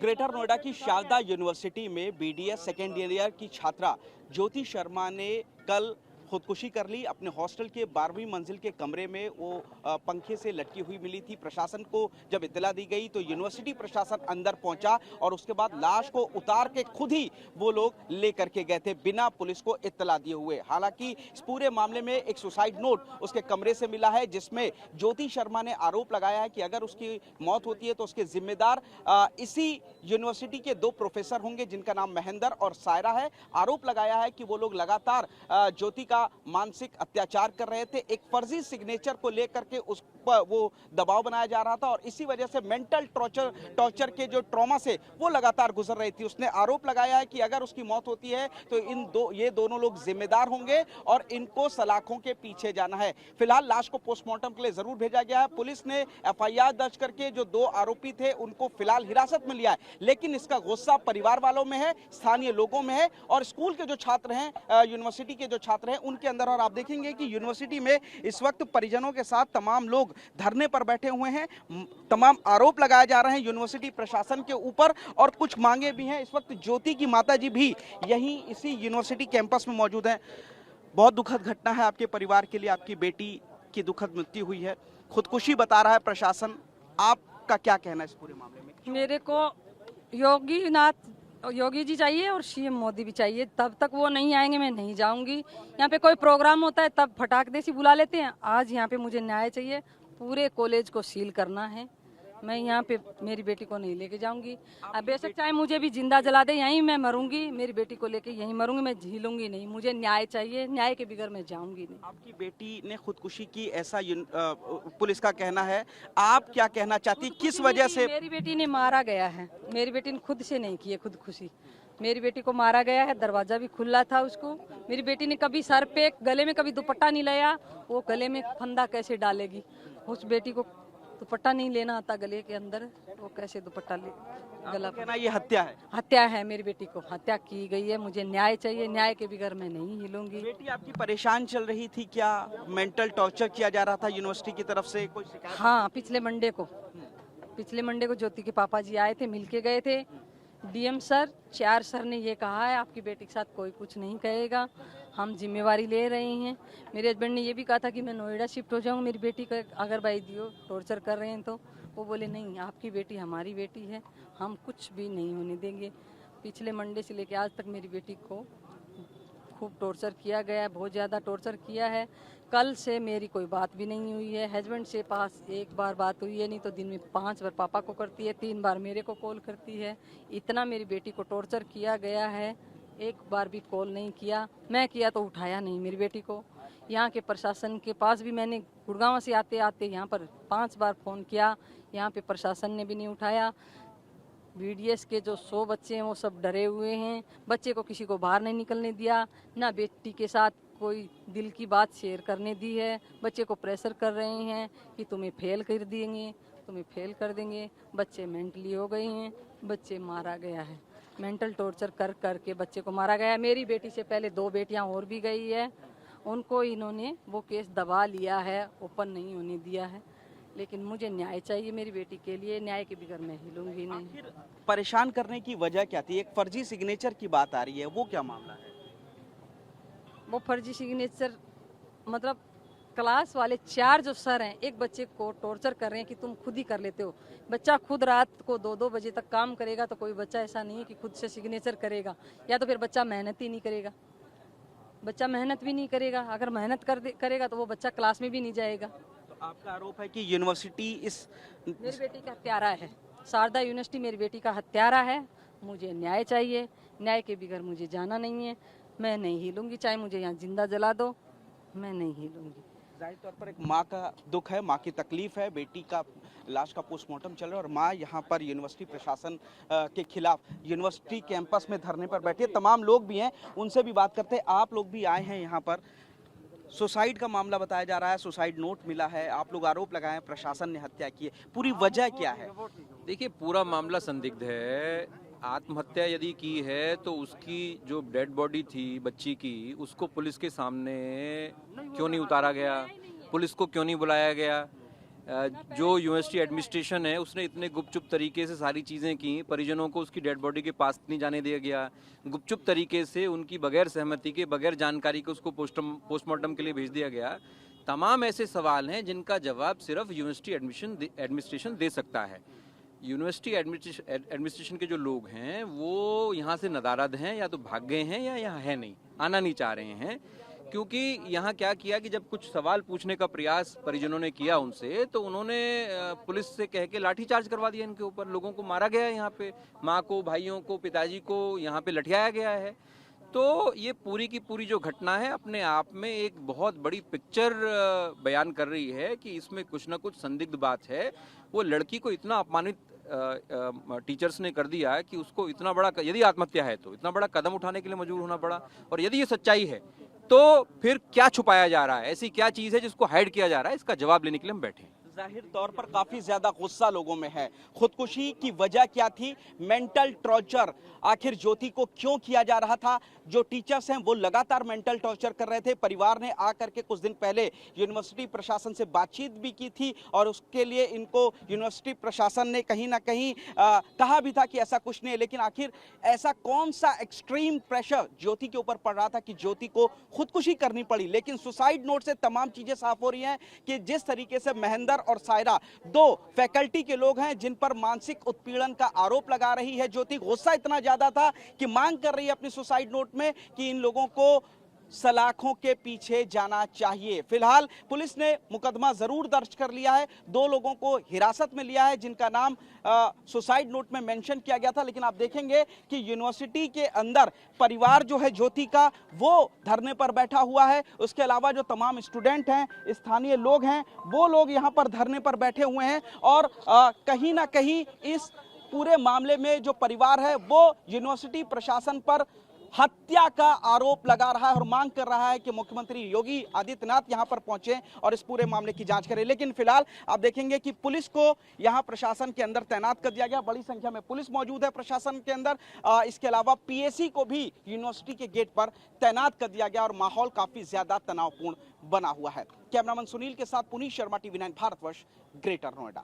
Greater Noida की Sharda university में BDS second year की छात्रा ज्योति शर्मा ने कल खुदकुशी कर ली। अपने हॉस्टल के 12वीं मंजिल के कमरे में वो पंखे से लटकी हुई मिली थी। प्रशासन को जब इत्तला दी गई तो यूनिवर्सिटी प्रशासन अंदर पहुंचा और उसके बाद लाश को उतार के खुद ही वो लोग लेकर के गए थे बिना पुलिस को इत्तला दिए हुए। हालांकि इस पूरे मामले में एक सुसाइड नोट उसके कमरे से मिला है, जिसमें ज्योति शर्मा ने आरोप लगाया है कि अगर उसकी मौत होती है तो उसके जिम्मेदार इसी यूनिवर्सिटी के 2 प्रोफेसर होंगे जिनका नाम महेंद्र और सायरा है। आरोप लगाया है कि वो लोग लगातार ज्योति का मानसिक अत्याचार कर रहे थे। एक फर्जी सिग्नेचर को लेकर के उस पर वो दबाव बनाया जा रहा था और इसी वजह से मेंटल टॉर्चर के जो ट्रॉमा से वो लगातार गुजर रही थी। उसने आरोप लगाया है कि अगर उसकी मौत होती है तो ये दोनों लोग जिम्मेदार होंगे और इनको सलाखों के पीछे जाना है। फिलहाल लाश को पोस्टमार्टम के लिए जरूर भेजा गया है। पुलिस ने एफआईआर दर्ज करके जो 2 आरोपी थे उनको फिलहाल हिरासत में लिया है, लेकिन इसका गुस्सा परिवार वालों में है, स्थानीय लोगों में है और स्कूल के जो छात्र हैं, यूनिवर्सिटी के जो छात्र हैं उनके अंदर। और आप देखेंगे कि यूनिवर्सिटी में इस वक्त परिजनों के साथ तमाम लोग धरने पर बैठे हुए हैं। तमाम आरोप लगाए जा रहे हैं यूनिवर्सिटी प्रशासन के ऊपर और कुछ मांगे भी हैं। इस वक्त ज्योति की माताजी भी यहीं इसी यूनिवर्सिटी कैंपस में मौजूद हैं। बहुत दुखद घटना है आपके परिवार के लिए, आपकी बेटी की दुखद मृत्यु हुई है, खुदकुशी बता रहा है प्रशासन। आपका क्या कहना है इस पूरे मामले में? मेरे को योगी जी चाहिए और सीएम मोदी भी चाहिए। तब तक वो नहीं आएंगे मैं नहीं जाऊंगी। यहाँ पे कोई प्रोग्राम होता है तब फटाक देसी बुला लेते हैं। आज यहाँ पे मुझे न्याय चाहिए। पूरे कॉलेज को सील करना है। मैं यहाँ पे मेरी बेटी को नहीं लेके जाऊंगी। अब बेशक चाहे मुझे भी जिंदा जला दे, यहीं मैं मरूंगी। मेरी बेटी को लेके यहीं मरूंगी, मैं झीलूंगी नहीं। मुझे न्याय चाहिए, न्याय के बगैर मैं जाऊंगी नहीं। आपकी बेटी ने खुदकुशी की ऐसा पुलिस का कहना है, आप क्या कहना चाहती, किस वजह से? मेरी बेटी ने मारा गया है। मेरी बेटी ने खुद से नहीं की है खुदकुशी। मेरी बेटी को मारा गया है, दरवाजा भी खुला था उसको। मेरी बेटी ने कभी सर पे गले में कभी दुपट्टा नहीं लाया। वो गले में फंदा कैसे डालेगी? उस बेटी को दुपट्टा नहीं लेना आता गले के अंदर, वो कैसे दुपट्टा ले गला? कहना ये हत्या है? हत्या है। मेरी बेटी को हत्या की गई है। मुझे न्याय चाहिए, न्याय के बगैर मैं नहीं हिलूंगी। बेटी आपकी परेशान चल रही थी क्या? मेंटल टॉर्चर किया जा रहा था यूनिवर्सिटी की तरफ से? कोई शिकायत? हाँ, पिछले मंडे को ज्योति के पापा जी आए थे, मिलके गए थे। डीएम सर, 4 सर ने ये कहा है आपकी बेटी के साथ कोई कुछ नहीं कहेगा, हम जिम्मेवारी ले रहे हैं। मेरे हस्बैंड ने ये भी कहा था कि मैं नोएडा शिफ्ट हो जाऊँ, मेरी बेटी का अगर भाई दियो टॉर्चर कर रहे हैं तो। वो बोले नहीं, आपकी बेटी हमारी बेटी है, हम कुछ भी नहीं होने देंगे। पिछले मंडे से लेकर आज तक मेरी बेटी को खूब टॉर्चर किया गया है, बहुत ज़्यादा टॉर्चर किया है। कल से मेरी कोई बात भी नहीं हुई है। हस्बैंड से पास 1 बार बात हुई है, नहीं तो दिन में 5 बार पापा को करती है, 3 बार मेरे को कॉल करती है। इतना मेरी बेटी को टॉर्चर किया गया है, 1 बार भी कॉल नहीं किया। मैं किया तो उठाया नहीं मेरी बेटी को। यहाँ के प्रशासन के पास भी मैंने गुड़गांव से आते आते यहाँ पर 5 बार फ़ोन किया, यहाँ पे प्रशासन ने भी नहीं उठाया। बीडीएस के जो 100 बच्चे हैं वो सब डरे हुए हैं। बच्चे को किसी को बाहर नहीं निकलने दिया, ना बेटी के साथ कोई दिल की बात शेयर करने दी है। बच्चे को प्रेशर कर रहे हैं कि तुम्हें फेल कर देंगे, तुम्हें फेल कर देंगे। बच्चे मेंटली हो गए हैं, बच्चे मारा गया है। मेंटल टॉर्चर कर करके बच्चे को मारा गया है। मेरी बेटी से पहले 2 बेटियां और भी गई है, उनको इन्होंने वो केस दबा लिया है, ओपन नहीं होने दिया है। लेकिन मुझे न्याय चाहिए मेरी बेटी के लिए, न्याय के बगैर मैं हिलूंगी नहीं। आखिर परेशान करने की वजह क्या थी? एक फर्जी सिग्नेचर की बात आ रही है, वो क्या मामला है? वो फर्जी सिग्नेचर मतलब क्लास वाले 4 जो सर हैं, एक बच्चे को टॉर्चर कर रहे हैं कि तुम खुद ही कर लेते हो। बच्चा खुद रात को 2-2 बजे तक काम करेगा तो कोई बच्चा ऐसा नहीं है कि खुद से सिग्नेचर करेगा, या तो फिर बच्चा मेहनत ही नहीं करेगा। बच्चा मेहनत भी नहीं करेगा, अगर मेहनत करेगा तो वो बच्चा क्लास में भी नहीं जाएगा। तो आपका आरोप है कि यूनिवर्सिटी मेरी बेटी का हत्यारा है। शारदा यूनिवर्सिटी मेरी बेटी का हत्यारा है। मुझे न्याय चाहिए, न्याय के बगैर मुझे जाना नहीं है। मैं नहीं हिलूंगी, चाहे मुझे यहाँ जिंदा जला दो, मैं नहीं हिलूंगी। जाहिर तौर पर एक माँ का दुख है, माँ की तकलीफ है। बेटी का लाश का पोस्टमार्टम चल रहा है और माँ यहाँ पर यूनिवर्सिटी प्रशासन के खिलाफ यूनिवर्सिटी कैंपस में धरने पर बैठी है। तमाम लोग भी हैं, उनसे भी बात करते हैं। आप लोग भी आए हैं यहाँ पर, सुसाइड का मामला बताया जा रहा है, सुसाइड नोट मिला है, आप लोग आरोप लगाए हैं प्रशासन ने हत्या की है, पूरी वजह क्या है? देखिए, पूरा मामला संदिग्ध है। आत्महत्या यदि की है तो उसकी जो डेड बॉडी थी बच्ची की, उसको पुलिस के सामने क्यों नहीं उतारा गया? पुलिस को क्यों नहीं बुलाया गया? जो यूनिवर्सिटी एडमिनिस्ट्रेशन है उसने इतने गुपचुप तरीके से सारी चीज़ें की, परिजनों को उसकी डेड बॉडी के पास नहीं जाने दिया गया, गुपचुप तरीके से उनकी बगैर सहमति के, बगैर जानकारी के उसको पोस्टमार्टम के लिए भेज दिया गया। तमाम ऐसे सवाल हैं जिनका जवाब सिर्फ यूनिवर्सिटी एडमिनिस्ट्रेशन दे सकता है। यूनिवर्सिटी एडमिनिस्ट्रेशन के जो लोग हैं वो यहाँ से नदारद हैं, या तो भाग गए हैं या यहाँ है नहीं, आना नहीं चाह रहे हैं। क्योंकि यहाँ क्या किया कि जब कुछ सवाल पूछने का प्रयास परिजनों ने किया उनसे, तो उन्होंने पुलिस से कह के लाठीचार्ज करवा दिया इनके ऊपर। लोगों को मारा गया है, यहाँ पे माँ को, भाइयों को, पिताजी को यहाँ पे लठियाया गया है। तो ये पूरी की पूरी जो घटना है अपने आप में एक बहुत बड़ी पिक्चर बयान कर रही है कि इसमें कुछ ना कुछ संदिग्ध बात है। वो लड़की को इतना अपमानित टीचर्स ने कर दिया कि उसको इतना बड़ा, यदि आत्महत्या है तो इतना बड़ा कदम उठाने के लिए मजबूर होना पड़ा। और यदि ये सच्चाई है तो फिर क्या छुपाया जा रहा है, ऐसी क्या चीज है जिसको हाइड किया जा रहा है, इसका जवाब लेने के लिए हम बैठे हैं। जाहिर तौर पर काफी ज्यादा गुस्सा लोगों में है। खुदकुशी की वजह क्या थी, मेंटल टॉर्चर आखिर ज्योति को क्यों किया जा रहा था? जो टीचर्स हैं वो लगातार मेंटल टॉर्चर कर रहे थे। परिवार ने आकर के कुछ दिन पहले यूनिवर्सिटी प्रशासन से बातचीत भी की थी और उसके लिए इनको यूनिवर्सिटी प्रशासन ने कहीं ना कहीं कहा भी था कि ऐसा कुछ नहीं है। लेकिन आखिर ऐसा कौन सा एक्सट्रीम प्रेशर ज्योति के ऊपर पड़ रहा था कि ज्योति को खुदकुशी करनी पड़ी? लेकिन सुसाइड नोट से तमाम चीजें साफ हो रही हैं कि जिस तरीके से महेंद्र और सायरा, दो फैकल्टी के लोग हैं जिन पर मानसिक उत्पीड़न का आरोप लगा रही है ज्योति, गुस्सा इतना ज्यादा था कि मांग कर रही है अपनी सुसाइड नोट में कि इन लोगों को सलाखों के पीछे जाना चाहिए। फिलहाल पुलिस ने मुकदमा जरूर दर्ज कर लिया है, दो लोगों को हिरासत में लिया है जिनका नाम सुसाइड नोट में मेंशन किया गया था। लेकिन आप देखेंगे कि यूनिवर्सिटी के अंदर परिवार जो है ज्योति का वो धरने पर बैठा हुआ है। उसके अलावा जो तमाम स्टूडेंट हैं, स्थानीय लोग हैं, वो लोग यहाँ पर धरने पर बैठे हुए हैं। और कहीं ना कहीं इस पूरे मामले में जो परिवार है वो यूनिवर्सिटी प्रशासन पर हत्या का आरोप लगा रहा है और मांग कर रहा है कि मुख्यमंत्री योगी आदित्यनाथ यहां पर पहुंचे और इस पूरे मामले की जांच करें। लेकिन फिलहाल आप देखेंगे कि पुलिस को यहां प्रशासन के अंदर तैनात कर दिया गया, बड़ी संख्या में पुलिस मौजूद है प्रशासन के अंदर। इसके अलावा पीएसी को भी यूनिवर्सिटी के गेट पर तैनात कर दिया गया और माहौल काफी ज्यादा तनावपूर्ण बना हुआ है। कैमरामैन सुनील के साथ पुनीत शर्मा, TV9 भारतवर्ष, ग्रेटर नोएडा।